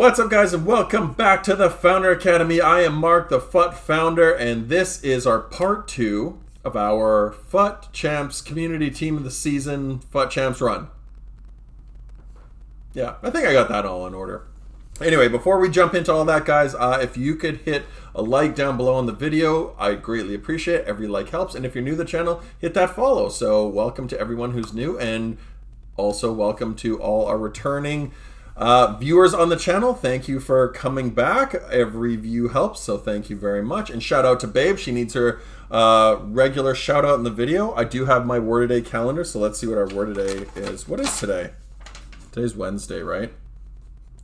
What's up, guys, and welcome back to the Founder Academy. I am Mark, the FUT founder, and this is our part 2 of our FUT Champs Community Team of the Season FUT Champs run. Yeah, I think I got that all in order. Anyway, before we jump into all that, guys, if you could hit a like down below on the video, I greatly appreciate it. Every like helps, and if you're new to the channel, hit that follow. So welcome to everyone who's new, and also welcome to all our returning viewers on the channel. Thank you for coming back. Every view helps, so thank you very much. And shout out to Babe. She needs her regular shout out in the video. I do have my word a day calendar, so let's see what our word a day is. What is today? Today's Wednesday, right?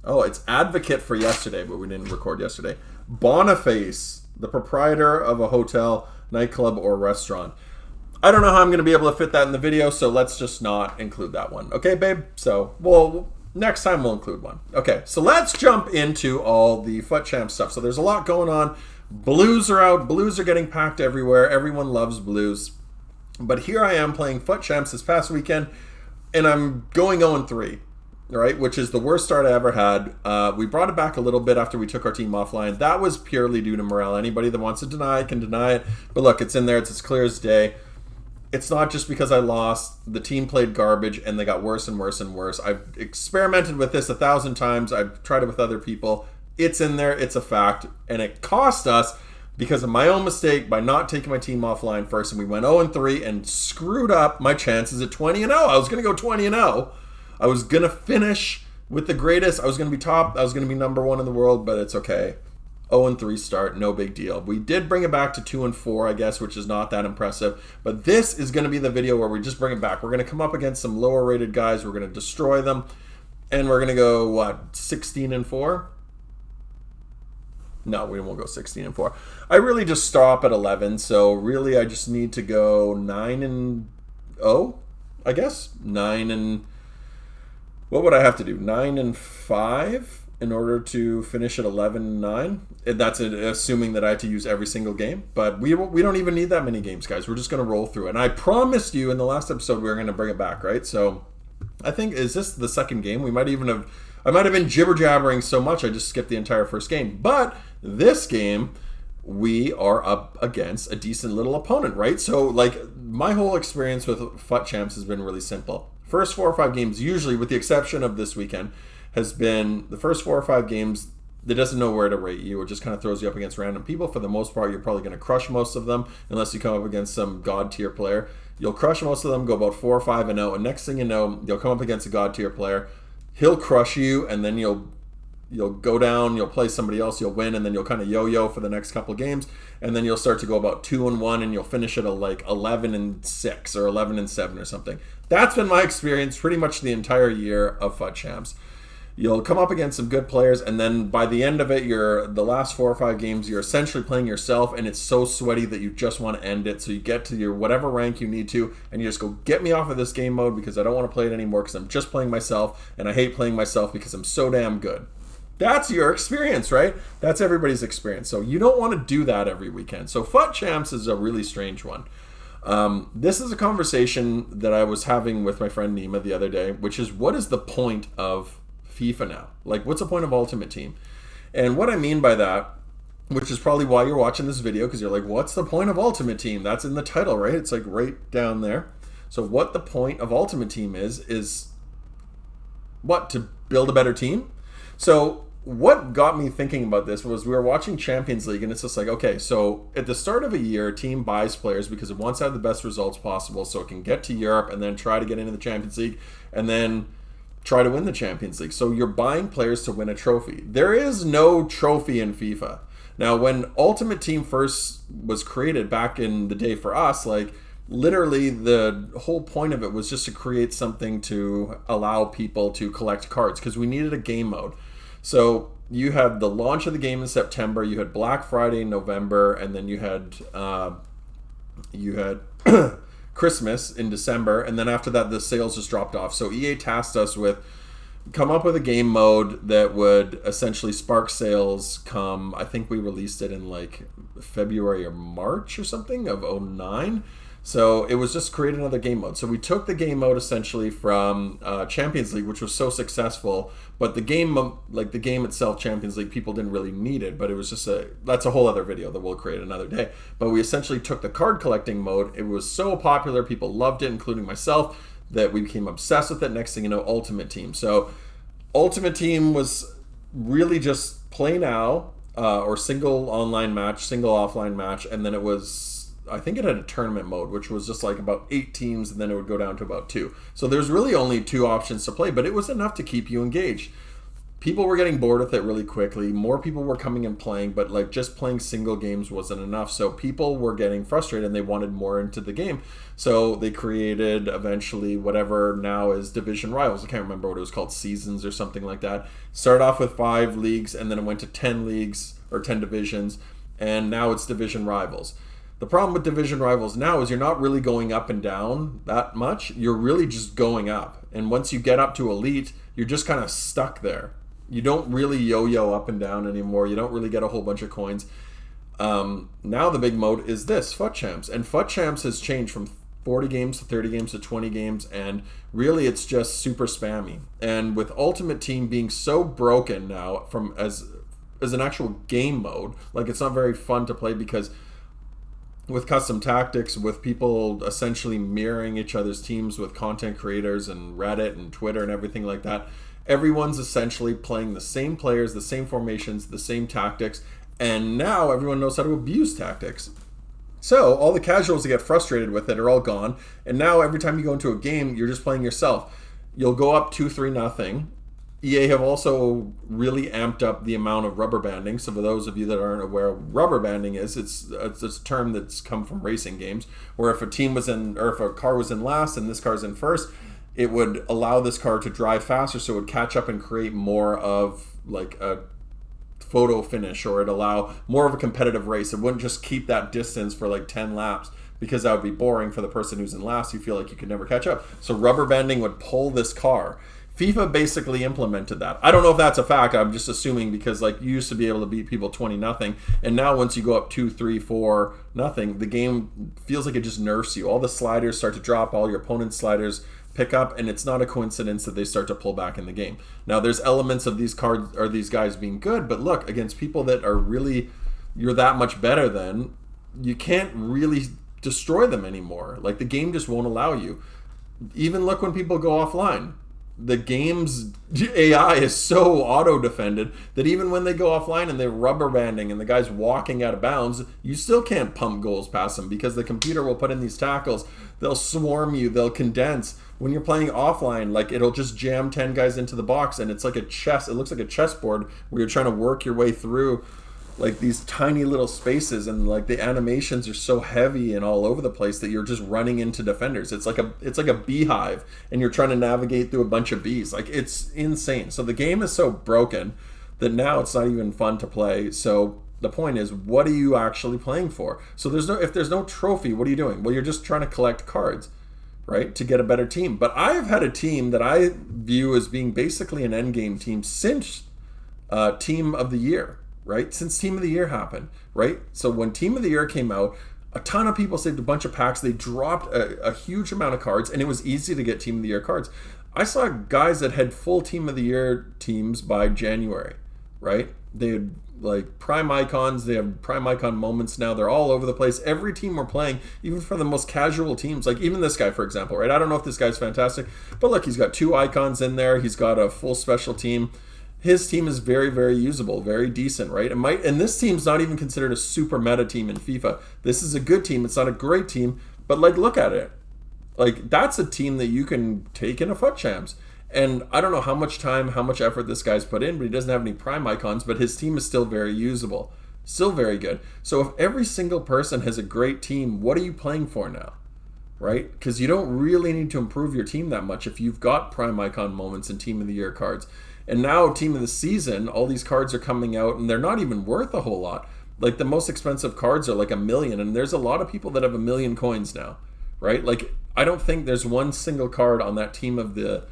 Oh, it's advocate for yesterday, but we didn't record yesterday. Boniface, the proprietor of a hotel, nightclub, or restaurant. I don't know how I'm going to be able to fit that in the video, so let's just not include that one. Okay, babe? So, well, next time we'll include one. Okay, so let's jump into all the FUT Champ stuff. So there's a lot going on. Blues are out. Blues are getting packed everywhere. Everyone loves blues. But here I am playing FUT Champs this past weekend, and I'm going 0-3. Right, which is the worst start I ever had. We brought it back a little bit after we took our team offline. That was purely due to morale. Anybody that wants to deny it can deny it. But look, it's in there. It's as clear as day. It's not just because I lost. The team played garbage, and they got worse and worse and worse. I've experimented with this 1,000 times. I've tried it with other people. It's in there. It's a fact. And it cost us because of my own mistake by not taking my team offline first. And we went 0-3 and screwed up my chances at 20-0. I was going to go 20-0. I was going to finish with the greatest. I was going to be top. I was going to be #1 in the world, but it's okay. 0-3 start, no big deal. We did bring it back to 2-4, I guess, which is not that impressive. But this is going to be the video where we just bring it back. We're going to come up against some lower rated guys. We're going to destroy them. And we're going to go, what, 16-4? No, we won't go 16-4. I really just stop at 11. So really, I just need to go 9-0, I guess. 9 and... What would I have to do? 9-5 in order to finish at 11-9. That's assuming that I have to use every single game. But we don't even need that many games, guys. We're just going to roll through it. And I promised you in the last episode we were going to bring it back, right? So I think, is this the second game? I might have been jibber-jabbering so much I just skipped the entire first game. But this game, we are up against a decent little opponent, right? So, like, my whole experience with FUT Champs has been really simple. First 4 or 5 games, usually with the exception of this weekend, has been the first 4 or 5 games that doesn't know where to rate you or just kind of throws you up against random people. For the most part, you're probably going to crush most of them unless you come up against some god tier player. You'll crush most of them, go about 4 or 5-0, and next thing you know, you'll come up against a god tier player. He'll crush you, and then you'll go down, you'll play somebody else, you'll win, and then you'll kind of yo-yo for the next couple games, and then you'll start to go about 2-1, and you'll finish at like 11-6 or 11-7 or something. That's been my experience pretty much the entire year of FUT Champs. You'll come up against some good players, and then by the end of it, the last 4 or 5 games, you're essentially playing yourself, and it's so sweaty that you just want to end it. So you get to your whatever rank you need to, and you just go, get me off of this game mode because I don't want to play it anymore because I'm just playing myself, and I hate playing myself because I'm so damn good. That's your experience, right? That's everybody's experience. So you don't want to do that every weekend. So FUT Champs is a really strange one. This is a conversation that I was having with my friend Nima the other day, which is, what is the point of FIFA now? Like, what's the point of Ultimate Team? And what I mean by that, which is probably why you're watching this video, because you're like, what's the point of Ultimate Team? That's in the title, right? It's like right down there. So what the point of Ultimate Team is what? To build a better team? So what got me thinking about this was we were watching Champions League, and it's just like, okay, so at the start of a year, a team buys players because it wants to have the best results possible so it can get to Europe and then try to get into the Champions League and then try to win the Champions League. So you're buying players to win a trophy. There is no trophy in FIFA. Now, when Ultimate Team first was created back in the day for us, like, literally the whole point of it was just to create something to allow people to collect cards because we needed a game mode. So you had the launch of the game in September, you had Black Friday in November, and then you had Christmas in December, and then after that the sales just dropped off. So EA tasked us with come up with a game mode that would essentially spark sales come, I think we released it in like February or March or something of 09. So it was just create another game mode. So we took the game mode essentially from Champions League, which was so successful, but the game, like the game itself, Champions League, people didn't really need it, but it was just that's a whole other video that we'll create another day. But we essentially took the card collecting mode. It was so popular, people loved it, including myself, that we became obsessed with it. Next thing you know, Ultimate Team. So Ultimate Team was really just play now, or single online match, single offline match, and then it was, I think it had a tournament mode, which was just like about 8 teams, and then it would go down to about 2. So there's really only 2 options to play, but it was enough to keep you engaged. People were getting bored with it really quickly. More people were coming and playing, but like just playing single games wasn't enough. So people were getting frustrated and they wanted more into the game. So they created eventually whatever now is Division Rivals. I can't remember what it was called, Seasons or something like that. Started off with 5 leagues and then it went to 10 leagues or 10 divisions. And now it's Division Rivals. The problem with Division Rivals now is you're not really going up and down that much. You're really just going up. And once you get up to Elite, you're just kind of stuck there. You don't really yo-yo up and down anymore. You don't really get a whole bunch of coins. Now the big mode is this, FUT Champs. And FUT Champs has changed from 40 games to 30 games to 20 games. And really it's just super spammy. And with Ultimate Team being so broken now from as an actual game mode, like it's not very fun to play because with custom tactics, with people essentially mirroring each other's teams with content creators and Reddit and Twitter and everything like that, everyone's essentially playing the same players, the same formations, the same tactics, and now everyone knows how to abuse tactics. So all the casuals that get frustrated with it are all gone, and now every time you go into a game, you're just playing yourself. You'll go up 2-3-0. EA have also really amped up the amount of rubber banding. So for those of you that aren't aware of rubber banding is, it's a term that's come from racing games, where if a team was in, or if a car was in last and this car's in first, it would allow this car to drive faster, so it would catch up and create more of like a photo finish, or it'd allow more of a competitive race. It wouldn't just keep that distance for like 10 laps, because that would be boring for the person who's in last. You feel like you could never catch up. So rubber banding would pull this car. FIFA basically implemented that. I don't know if that's a fact. I'm just assuming, because like you used to be able to beat people 20-0, and now once you go up 2-3-4-0, the game feels like it just nerfs you. All the sliders start to drop, all your opponent's sliders pick up, and it's not a coincidence that they start to pull back in the game. Now there's elements of these cards or these guys being good, but look, against people that are really, you're that much better than, you can't really destroy them anymore. Like the game just won't allow you. Even look when people go offline. The game's AI is so auto-defended that even when they go offline and they're rubber banding and the guy's walking out of bounds, you still can't pump goals past them, because the computer will put in these tackles. They'll swarm you. They'll condense. When you're playing offline, like it'll just jam 10 guys into the box, and it's like a chess. It looks like a chessboard where you're trying to work your way through like these tiny little spaces, and like the animations are so heavy and all over the place that you're just running into defenders. It's like a beehive, and you're trying to navigate through a bunch of bees. Like it's insane. So the game is so broken that now it's not even fun to play. So the point is, what are you actually playing for? So if there's no trophy, what are you doing? Well, you're just trying to collect cards, right, to get a better team. But I've had a team that I view as being basically an endgame team since Team of the Year. Right? Since Team of the Year happened, right? So when Team of the Year came out, a ton of people saved a bunch of packs. They dropped a huge amount of cards, and it was easy to get Team of the Year cards. I saw guys that had full Team of the Year teams by January, right? They had like prime icons. They have prime icon moments now. They're all over the place. Every team we're playing, even for the most casual teams, like even this guy, for example, right? I don't know if this guy's fantastic, but look, he's got 2 icons in there. He's got a full special team. His team is very, very usable, very decent, right? And this team's not even considered a super meta team in FIFA. This is a good team. It's not a great team, but like, look at it. Like, that's a team that you can take in a FUT Champs. And I don't know how much time, how much effort this guy's put in, but he doesn't have any prime icons, but his team is still very usable. Still very good. So if every single person has a great team, what are you playing for now? Right? Because you don't really need to improve your team that much if you've got prime icon moments and Team of the Year cards. And now Team of the Season, all these cards are coming out, and they're not even worth a whole lot. Like the most expensive cards are like $1 million, and there's a lot of people that have 1 million coins now, right? Like I don't think there's one single card on that Team of the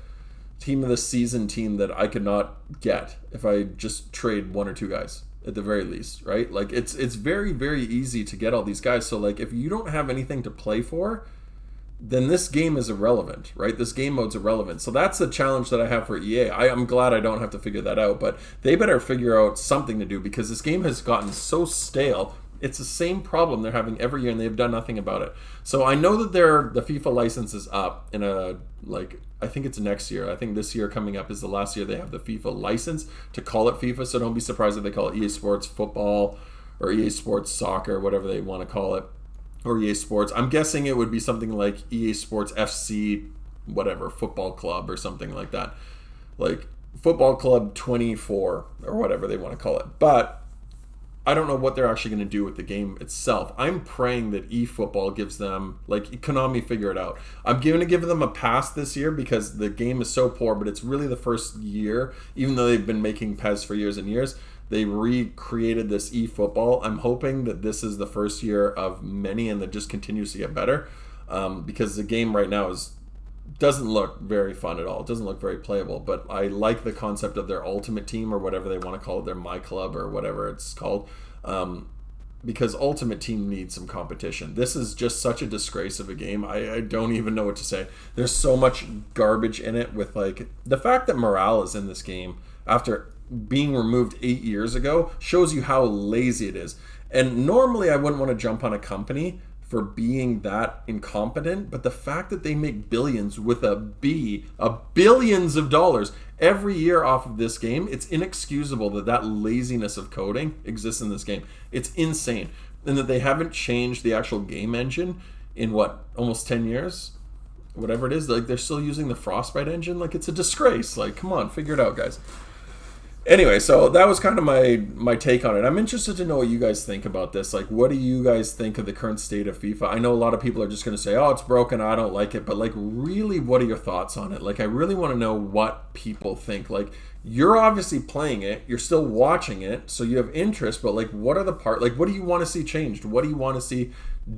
Season team that I could not get if I just trade 1 or 2 guys. at the very least, right? Like it's very, very easy to get all these guys. So like if you don't have anything to play for, then this game is irrelevant, right? This game mode's irrelevant. So that's the challenge that I have for EA. I'm glad I don't have to figure that out, but they better figure out something to do because this game has gotten so stale. It's the same problem they're having every year and they've done nothing about it. So I know that the FIFA license is up in I think it's next year. I think this year coming up is the last year they have the FIFA license to call it FIFA. So don't be surprised if they call it EA Sports Football or EA Sports Soccer, whatever they want to call it. Or EA Sports. I'm guessing it would be something like EA Sports FC, whatever, Football Club or something like that. Like Football Club 24 or whatever they want to call it. But I don't know what they're actually going to do with the game itself. I'm praying that eFootball gives them, like Konami figure it out. I'm going to give them a pass this year because the game is so poor, but it's really the first year, even though they've been making PES for years and years, they recreated this eFootball. I'm hoping that this is the first year of many and that just continues to get better because the game right now doesn't look very fun at all. It doesn't look very playable, but I like the concept of their Ultimate Team or whatever they want to call it, their My Club or whatever it's called, because Ultimate Team needs some competition. This is just such a disgrace of a game. I don't even know what to say. There's so much garbage in it with like the fact that morale is in this game after being removed 8 years ago shows you how lazy it is. And normally I wouldn't want to jump on a company for being that incompetent, but the fact that they make billions with billions of dollars every year off of this game, it's inexcusable that laziness of coding exists in this game. It's insane. And that they haven't changed the actual game engine in almost 10 years? Whatever it is, like they're still using the Frostbite engine. Like it's a disgrace. Like come on, figure it out, guys. Anyway, so that was kind of my take on it. I'm interested to know what you guys think about this. Like, what do you guys think of the current state of FIFA? I know a lot of people are just going to say, oh, it's broken, I don't like it. But, like, really, what are your thoughts on it? Like, I really want to know what people think. Like, you're obviously playing it. You're still watching it. So you have interest. But, like, what do you want to see changed? What do you want to see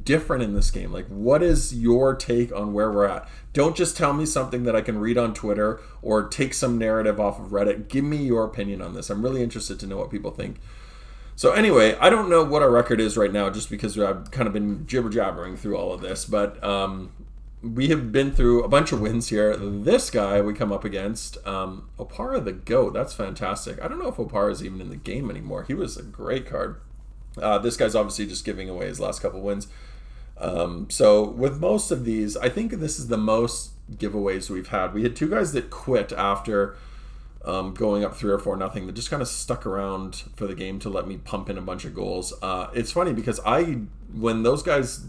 different in this game? Like, what is your take on where we're at? Don't just tell me something that I can read on Twitter or take some narrative off of Reddit. Give me your opinion on this. I'm really interested to know what people think. So anyway, I don't know what our record is right now just because I've kind of been jibber-jabbering through all of this, but we have been through a bunch of wins here. This guy we come up against, Opara the GOAT. That's fantastic. I don't know if Opara is even in the game anymore. He was a great card. This guy's obviously just giving away his last couple wins. So with most of these, I think this is the most giveaways we've had. We had two guys that quit after going up 3 or 4-0 that just kind of stuck around for the game to let me pump in a bunch of goals. It's funny because when those guys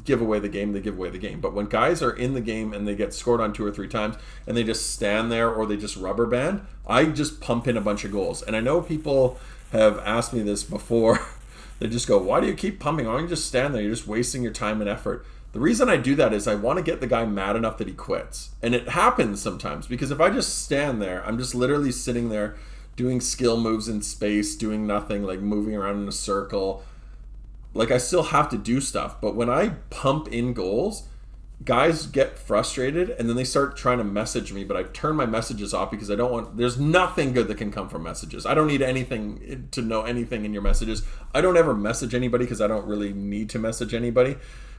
give away the game, they give away the game. But when guys are in the game and they get scored on 2 or 3 times and they just stand there or they just rubber band, I just pump in a bunch of goals. And I know people have asked me this before. They just go, why do you keep pumping? Why don't you just stand there? You're just wasting your time and effort. The reason I do that is I want to get the guy mad enough that he quits. And it happens sometimes because if I just stand there, I'm just literally sitting there doing skill moves in space, doing nothing, like moving around in a circle. Like I still have to do stuff. But when I pump in goals, guys get frustrated and then they start trying to message me, but I turn my messages off because there's nothing good that can come from messages. I don't need anything to know anything in your messages. I don't ever message anybody because I don't really need to message anybody,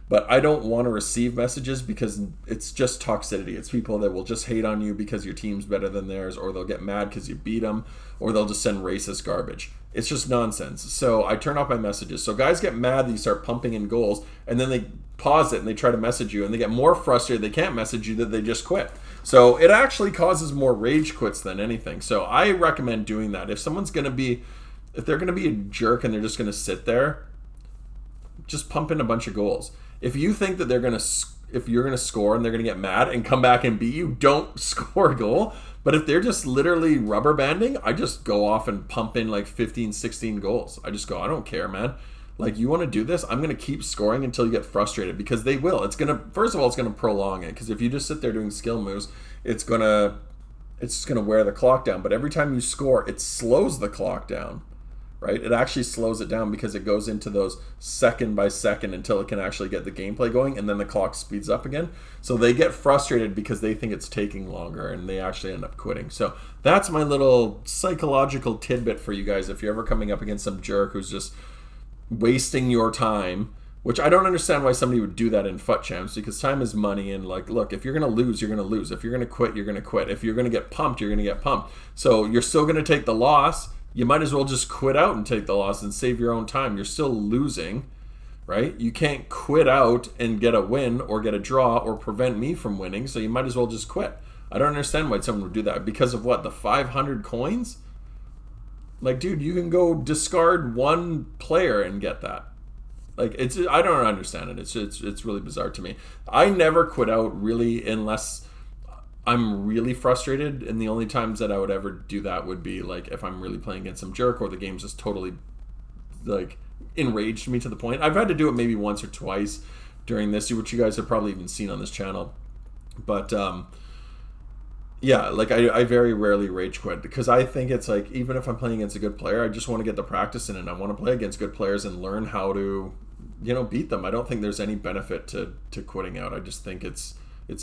but I don't want to receive messages because it's just toxicity. It's people that will just hate on you because your team's better than theirs, or they'll get mad because you beat them, or they'll just send racist garbage. It's just nonsense. So I turn off my messages. So guys get mad that you start pumping in goals, and then they pause it and they try to message you, and they get more frustrated they can't message you that they just quit. So it actually causes more rage quits than anything. So I recommend doing that. If they're going to be a jerk and they're just going to sit there, just pump in a bunch of goals. If you think that if you're going to score and they're going to get mad and come back and beat you, don't score a goal. But if they're just literally rubber banding, I just go off and pump in like 15, 16 goals. I just go, I don't care, man. Like, you want to do this? I'm going to keep scoring until you get frustrated, because they will. First of all, it's going to prolong it, because if you just sit there doing skill moves, it's going to wear the clock down. But every time you score, it slows the clock down, right? It actually slows it down because it goes into those second by second until it can actually get the gameplay going, and then the clock speeds up again. So they get frustrated because they think it's taking longer, and they actually end up quitting. So that's my little psychological tidbit for you guys. If you're ever coming up against some jerk who's just wasting your time, which I don't understand why somebody would do that in FUT Champs, because time is money, and like, look, if you're going to lose, you're going to lose. If you're going to quit, you're going to quit. If you're going to get pumped, you're going to get pumped. So you're still going to take the loss. You might as well just quit out and take the loss and save your own time. You're still losing, right? You can't quit out and get a win or get a draw or prevent me from winning, so you might as well just quit. I don't understand why someone would do that. Because of what? The 500 coins? Like, dude, you can go discard one player and get that. Like, it's, I don't understand it. It's really bizarre to me. I never quit out really unless I'm really frustrated, and the only times that I would ever do that would be like if I'm really playing against some jerk or the game's just totally like enraged me to the point. I've had to do it maybe once or twice during this, which you guys have probably even seen on this channel. But yeah, like I very rarely rage quit, because I think it's like, even if I'm playing against a good player, I just want to get the practice in, and I want to play against good players and learn how to, you know, beat them. I don't think there's any benefit to quitting out. I just think it's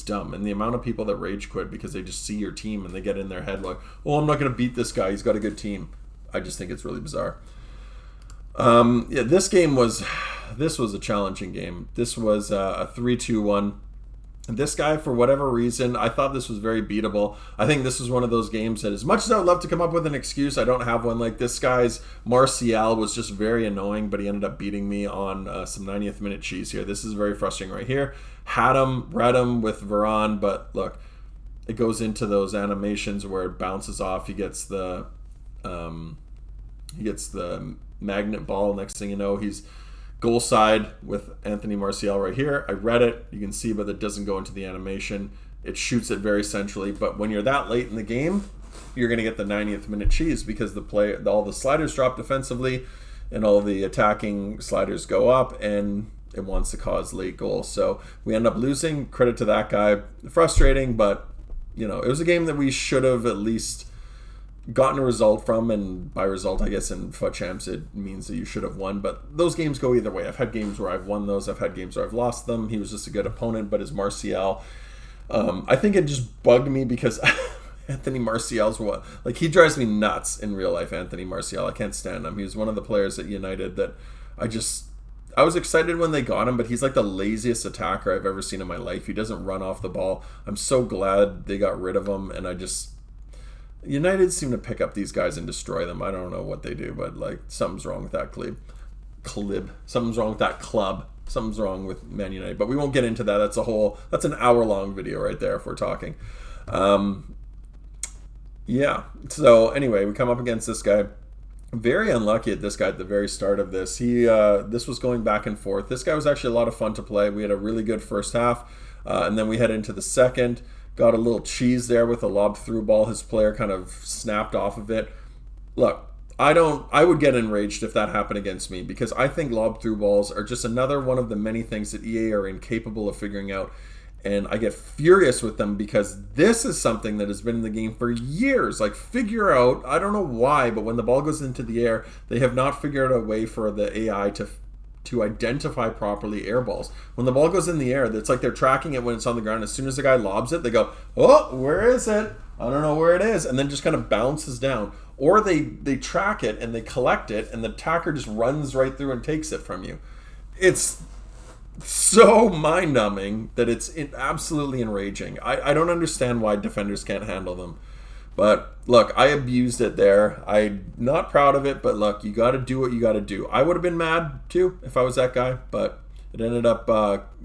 dumb. And the amount of people that rage quit because they just see your team and they get in their head like, oh, I'm not going to beat this guy, he's got a good team. I just think it's really bizarre. Yeah, this was a challenging game. This was a 3-2-1. This guy, for whatever reason, I thought this was very beatable. I think this was one of those games that, as much as I would love to come up with an excuse, I don't have one. Like, this guy's Martial was just very annoying, but he ended up beating me on some 90th minute cheese here. This is very frustrating right here. Read him with Varane, but look, it goes into those animations where it bounces off. He gets the magnet ball. Next thing you know, he's goal side with Anthony Martial right here. I read it. You can see, but it doesn't go into the animation. It shoots it very centrally. But when you're that late in the game, you're going to get the 90th minute cheese, because all the sliders drop defensively and all the attacking sliders go up, and it wants to cause late goals. So we end up losing. Credit to that guy. Frustrating, but you know, it was a game that we should have at least gotten a result from, and by result, I guess in FUT Champs it means that you should have won, but those games go either way. I've had games where I've won those, I've had games where I've lost them. He was just a good opponent, but his Martial, I think it just bugged me because Anthony Martial's like, he drives me nuts in real life. Anthony Martial, I can't stand him. He was one of the players at United that I was excited when they got him, but he's like the laziest attacker I've ever seen in my life. He doesn't run off the ball. I'm so glad they got rid of him, and United seem to pick up these guys and destroy them. I don't know what they do, but like, something's wrong with that something's wrong with that club. Something's wrong with Man United. But we won't get into that. That's an hour-long video right there if we're talking. Yeah. So anyway, we come up against this guy. Very unlucky at this guy at the very start of this. This was going back and forth. This guy was actually a lot of fun to play. We had a really good first half, and then we head into the second. Got a little cheese there with a lob through ball. His player kind of snapped off of it. Look, I would get enraged if that happened against me, because I think lob through balls are just another one of the many things that EA are incapable of figuring out. And I get furious with them, because this is something that has been in the game for years. Like, figure out, I don't know why, but when the ball goes into the air, they have not figured out a way for the AI to identify properly air balls. When the ball goes in the air, it's like they're tracking it when it's on the ground. As soon as the guy lobs it, they go, oh, where is it? I don't know where it is. And then just kind of bounces down. Or they track it and they collect it, and the attacker just runs right through and takes it from you. It's so mind-numbing that it's absolutely enraging. I don't understand why defenders can't handle them. But look, I abused it there. I'm not proud of it, but look, you got to do what you got to do. I would have been mad too if I was that guy, but it ended up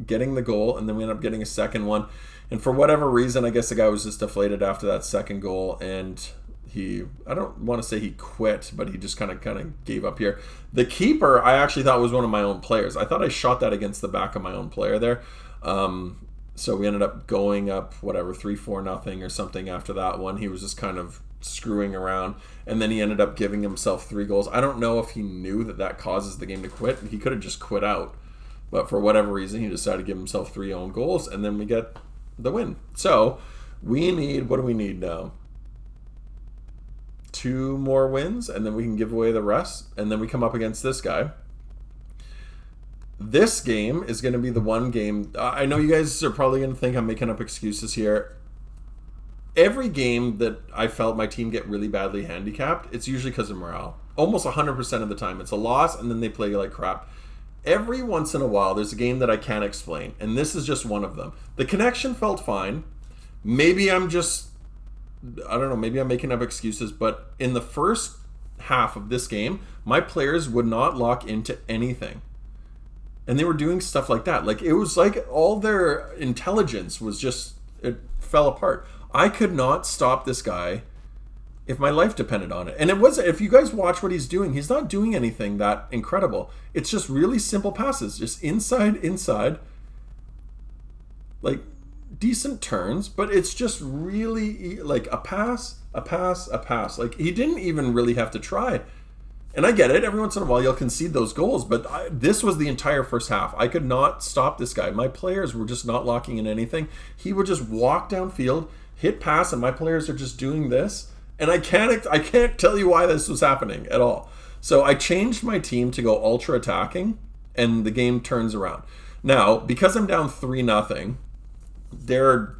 getting the goal, and then we ended up getting a second one. And for whatever reason, I guess the guy was just deflated after that second goal, and I don't want to say he quit, but he just kind of gave up here. The keeper, I actually thought was one of my own players. I thought I shot that against the back of my own player there. So we ended up going up, 3-4-0 or something after that one. He was just kind of screwing around, and then he ended up giving himself 3 goals. I don't know if he knew that causes the game to quit. He could have just quit out, but for whatever reason, he decided to give himself 3 own goals, and then we get the win. So what do we need now? 2 more wins, and then we can give away the rest, and then we come up against this guy. This game is going to be the one game. I know you guys are probably going to think I'm making up excuses here. Every game that I felt my team get really badly handicapped, it's usually because of morale. Almost 100% of the time. It's a loss, and then they play like crap. Every once in a while, there's a game that I can't explain, and this is just one of them. The connection felt fine. Maybe I'm just, I don't know, maybe I'm making up excuses, but in the first half of this game, my players would not lock into anything. And they were doing stuff like that. Like, it was like all their intelligence was just, it fell apart. I could not stop this guy if my life depended on it. And it was, if you guys watch what he's doing, he's not doing anything that incredible. It's just really simple passes, just inside, like decent turns, but it's just really like a pass. Like, he didn't even really have to try. And I get it, every once in a while you'll concede those goals, but this was the entire first half. I could not stop this guy. My players were just not locking in anything. He would just walk downfield, hit pass, and my players are just doing this. And I can't tell you why this was happening at all. So I changed my team to go ultra attacking, and the game turns around. Now, because I'm down 3-0, they're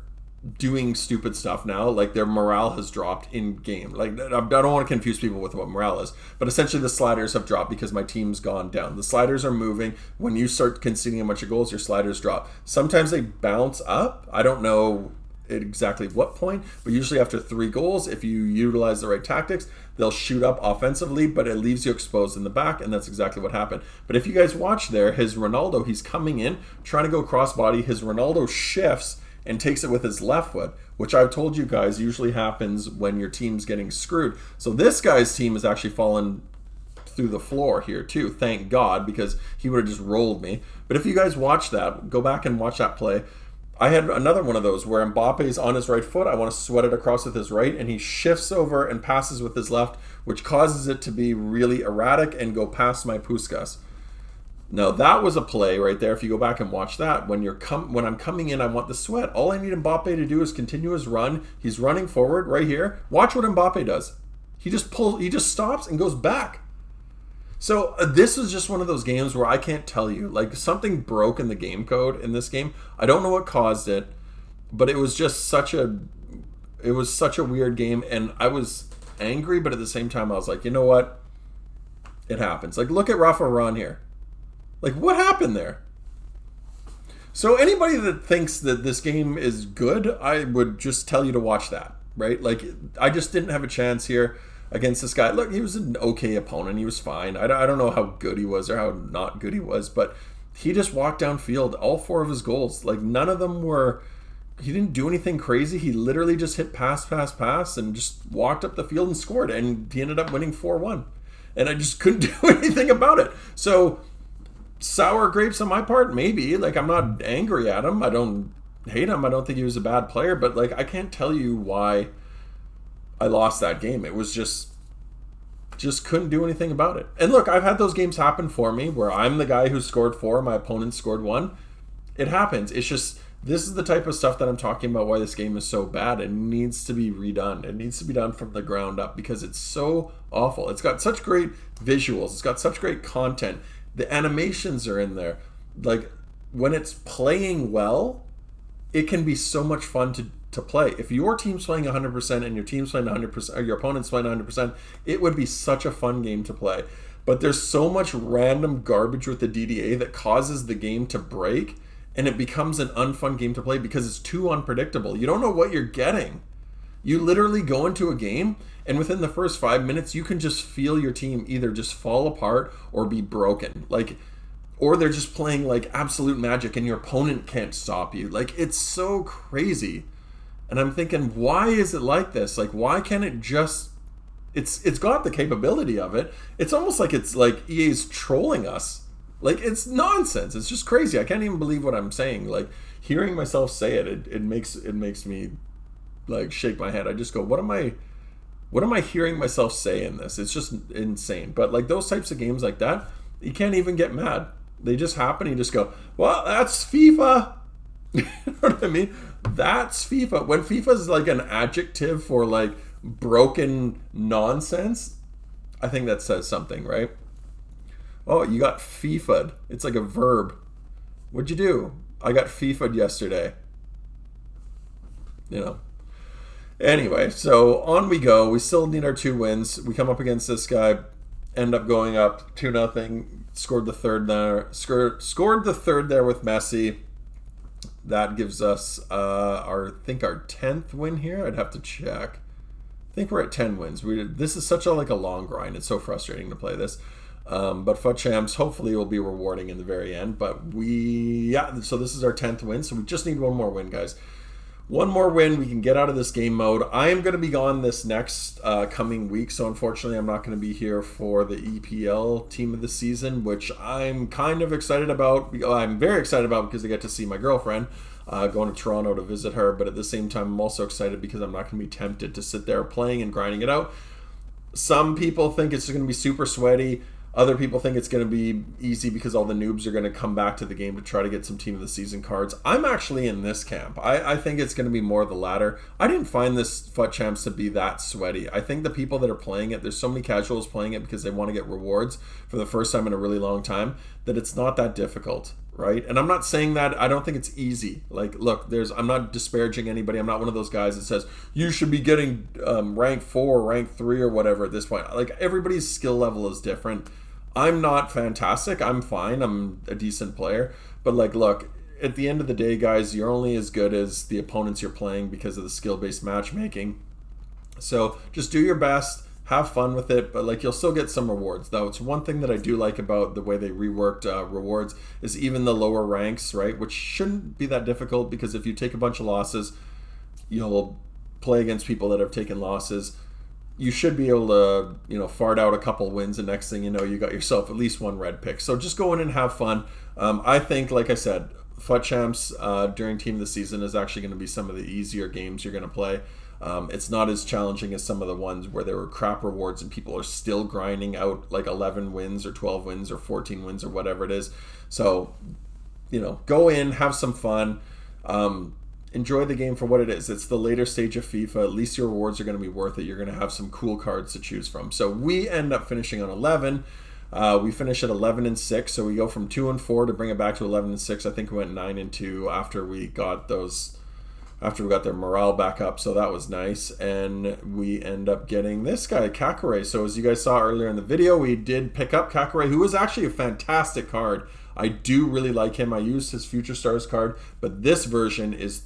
doing stupid stuff now. Like, their morale has dropped in game. Like, I don't want to confuse people with what morale is, but essentially the sliders have dropped because my team's gone down. The sliders are moving. When you start conceding a bunch of goals, your sliders drop. Sometimes they bounce up. I don't know at exactly what point, but usually after 3 goals, if you utilize the right tactics, they'll shoot up offensively, but it leaves you exposed in the back, and that's exactly what happened. But if you guys watch there, his Ronaldo, he's coming in, trying to go crossbody. His Ronaldo shifts and takes it with his left foot, which I've told you guys usually happens when your team's getting screwed. So this guy's team has actually fallen through the floor here too, thank God, because he would have just rolled me. But if you guys watch that, go back and watch that play. I had another one of those where Mbappe's on his right foot, I want to sweat it across with his right, and he shifts over and passes with his left, which causes it to be really erratic and go past my Puskas. Now that was a play right there. If you go back and watch that, when I'm coming in, I want the sweat. All I need Mbappe to do is continue his run. He's running forward right here. Watch what Mbappe does. He just stops and goes back. So this is just one of those games where I can't tell you. Like, something broke in the game code in this game. I don't know what caused it, but it was just such a weird game, and I was angry, but at the same time I was like, you know what? It happens. Like, look at Rafa Ron here. Like, what happened there? So anybody that thinks that this game is good, I would just tell you to watch that, right? Like, I just didn't have a chance here against this guy. Look, he was an okay opponent. He was fine. I don't know how good he was or how not good he was, but he just walked downfield. All 4 of his goals, like, none of them were, he didn't do anything crazy. He literally just hit pass, and just walked up the field and scored, and he ended up winning 4-1. And I just couldn't do anything about it. So, sour grapes on my part, maybe. Like, I'm not angry at him. I don't hate him. I don't think he was a bad player, but, like, I can't tell you why I lost that game. It was just couldn't do anything about it. And look, I've had those games happen for me where I'm the guy who scored 4, my opponent scored 1. It happens. It's just, this is the type of stuff that I'm talking about, why this game is so bad. It needs to be redone. It needs to be done from the ground up because it's so awful. It's got such great visuals. It's got such great content. The animations are in there. Like, when it's playing well, it can be so much fun to play. If your team's playing 100% and your team's playing 100%, or your opponent's playing 100%, it would be such a fun game to play. But there's so much random garbage with the DDA that causes the game to break, and it becomes an unfun game to play because it's too unpredictable. You don't know what you're getting. You literally go into a game, and within the first 5 minutes, you can just feel your team either just fall apart or be broken. Like, or they're just playing like absolute magic and your opponent can't stop you. Like, it's so crazy. And I'm thinking, why is it like this? Like, why can't it just... It's got the capability of it. It's almost like it's like EA's trolling us. Like, it's nonsense. It's just crazy. I can't even believe what I'm saying. Like, hearing myself say it makes me like shake my head. I just go, what am I hearing myself say in this? It's just insane. But like, those types of games like that, you can't even get mad. They just happen. You just go, well, that's FIFA. You know what I mean? That's FIFA. When FIFA is like an adjective for like broken nonsense, I think that says something, right? Oh, you got FIFA'd. It's like a verb. What'd you do? I got FIFA'd yesterday. You know. Anyway, so on we go. We still need our 2 wins. We come up against this guy, end up going up 2-0. Scored the third there. Scored the third there with Messi. That gives us our 10th win here. I'd have to check. I think we're at 10 wins. This is such a long grind. It's so frustrating to play this. But FUT Champs hopefully will be rewarding in the very end. But so this is our 10th win. So we just need one more win, guys. One more win, we can get out of this game mode. I am going to be gone this next coming week, so unfortunately I'm not going to be here for the EPL team of the season, which I'm kind of excited about. I'm very excited about because I get to see my girlfriend, going to Toronto to visit her, but at the same time I'm also excited because I'm not going to be tempted to sit there playing and grinding it out. Some people think it's going to be super sweaty. Other people think it's going to be easy because all the noobs are going to come back to the game to try to get some Team of the Season cards. I'm actually in this camp. I think it's going to be more of the latter. I didn't find this FUT Champs to be that sweaty. I think the people that are playing it, there's so many casuals playing it because they want to get rewards for the first time in a really long time, that it's not that difficult, right? And I'm not saying that I don't think it's easy. Look, I'm not disparaging anybody. I'm not one of those guys that says you should be getting rank 4, rank 3 or whatever at this point. Everybody's skill level is different. I'm not fantastic. I'm fine. I'm a decent player. But look, at the end of the day, guys, you're only as good as the opponents you're playing because of the skill-based matchmaking. So just do your best. Have fun with it. But you'll still get some rewards. Though it's one thing that I do like about the way they reworked rewards is even the lower ranks, right? Which shouldn't be that difficult because if you take a bunch of losses, you'll play against people that have taken losses. You should be able to, fart out a couple wins, and next thing you know, you got yourself at least one red pick. So just go in and have fun. I think, like I said, FUT Champs during Team of the Season is actually going to be some of the easier games you're going to play. It's not as challenging as some of the ones where there were crap rewards and people are still grinding out 11 wins or 12 wins or 14 wins or whatever it is. So, go in, have some fun. Enjoy the game for what it is. It's the later stage of FIFA. At least your rewards are going to be worth it. You're going to have some cool cards to choose from. So we end up finishing on 11. We finish at 11-6. So we go from 2-4 to bring it back to 11-6. I think we went 9-2 after we got their morale back up. So that was nice. And we end up getting this guy, Kakare. So as you guys saw earlier in the video, we did pick up Kakare, who was actually a fantastic card. I do really like him. I used his Future Stars card, but this version is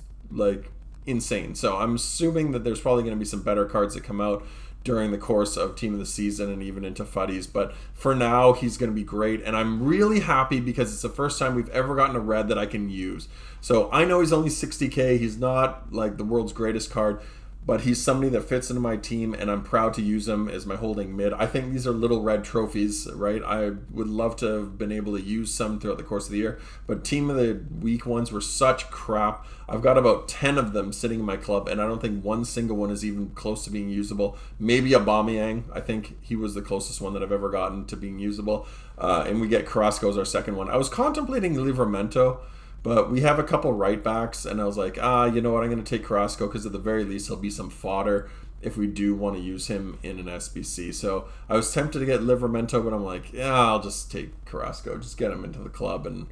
insane. So I'm assuming that there's probably going to be some better cards that come out during the course of Team of the Season and even into Fuddies, but for now he's going to be great, and I'm really happy because it's the first time we've ever gotten a red that I can use. So I know he's only 60k, he's not the world's greatest card, but he's somebody that fits into my team, and I'm proud to use him as my holding mid. I think these are little red trophies, right? I would love to have been able to use some throughout the course of the year, but Team of the Week ones were such crap. I've got about 10 of them sitting in my club, and I don't think one single one is even close to being usable. Maybe Aubameyang. I think he was the closest one that I've ever gotten to being usable. And we get Carrasco as our second one. I was contemplating Livramento, but we have a couple right backs, and I was like, you know what, I'm going to take Carrasco because at the very least he'll be some fodder if we do want to use him in an SBC. So I was tempted to get Livramento, but I'm like, I'll just take Carrasco. Just get him into the club, and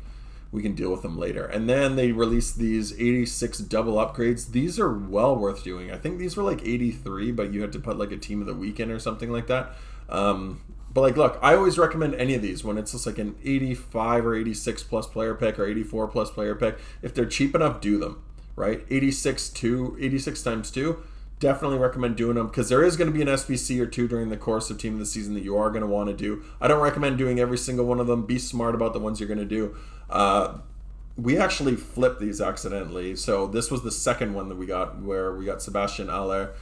we can deal with them later. And then they released these 86 double upgrades. These are well worth doing. I think these were 83, but you had to put a Team of the Week in or something like that. But look, I always recommend any of these when it's just an 85 or 86 plus player pick or 84 plus player pick. If they're cheap enough, do them, right? 86 times 2, definitely recommend doing them because there is going to be an SBC or two during the course of Team of the Season that you are going to want to do. I don't recommend doing every single one of them. Be smart about the ones you're going to do. We actually flipped these accidentally. So this was the second one that we got where we got Sebastian Aller.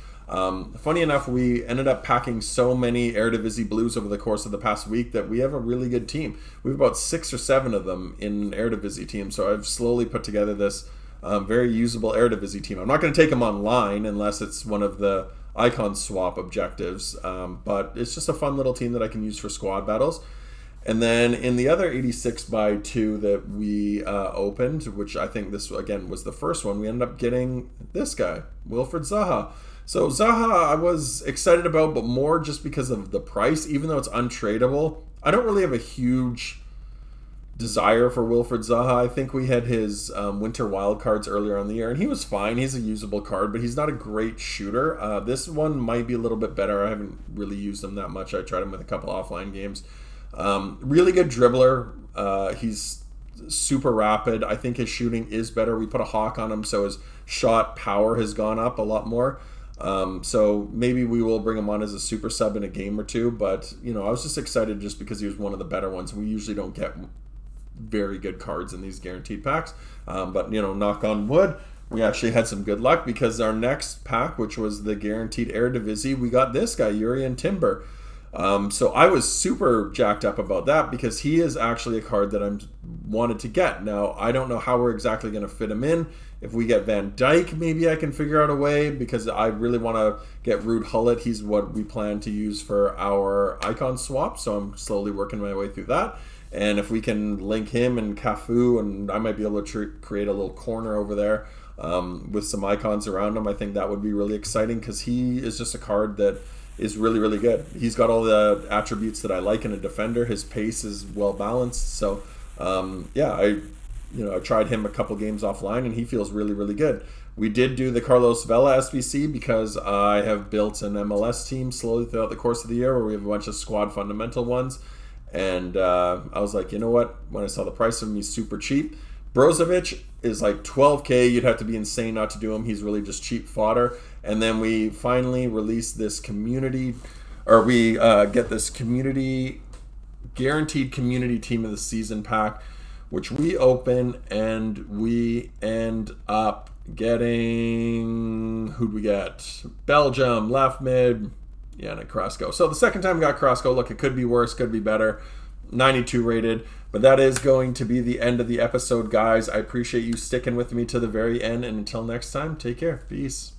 Funny enough, we ended up packing so many Eredivisie Blues over the course of the past week that we have a really good team. We have about 6 or 7 of them in Eredivisie team, so I've slowly put together this very usable Eredivisie team. I'm not going to take them online unless it's one of the icon swap objectives, but it's just a fun little team that I can use for squad battles. And then in the other 86 by 2 that we opened, which I think this, again, was the first one, we ended up getting this guy, Wilfried Zaha. So Zaha I was excited about, but more just because of the price, even though it's untradeable. I don't really have a huge desire for Wilfred Zaha. I think we had his winter wild cards earlier on the year, and he was fine. He's a usable card, but he's not a great shooter. This one might be a little bit better. I haven't really used him that much. I tried him with a couple offline games. Really good dribbler. He's super rapid. I think his shooting is better. We put a hawk on him, so his shot power has gone up a lot more. So maybe we will bring him on as a super sub in a game or two, but I was just excited just because he was one of the better ones. We usually don't get very good cards in these guaranteed packs, but knock on wood, we actually had some good luck because our next pack, which was the guaranteed Eredivisie, we got this guy, Urian Timber. So I was super jacked up about that because he is actually a card that I'm wanted to get. Now, I don't know how we're exactly going to fit him in. If we get Van Dijk, maybe I can figure out a way because I really want to get Ruud Gullit. He's what we plan to use for our icon swap, so I'm slowly working my way through that. And if we can link him and Cafu, and I might be able to create a little corner over there with some icons around him, I think that would be really exciting because he is just a card that is really, really good. He's got all the attributes that I like in a defender. His pace is well balanced. So, I tried him a couple games offline, and he feels really, really good. We did do the Carlos Vela SBC because I have built an MLS team slowly throughout the course of the year where we have a bunch of squad fundamental ones. And I was like, you know what? When I saw the price of him, he's super cheap. Brozovic is like 12K. You'd have to be insane not to do him. He's really just cheap fodder. And then we finally released this community, or we get this guaranteed community team of the season pack, which we open, and we end up getting, who'd we get? Belgium, left mid, and Carrasco. So the second time we got Carrasco. Look, it could be worse, could be better. 92 rated. But that is going to be the end of the episode, guys. I appreciate you sticking with me to the very end. And until next time, take care. Peace.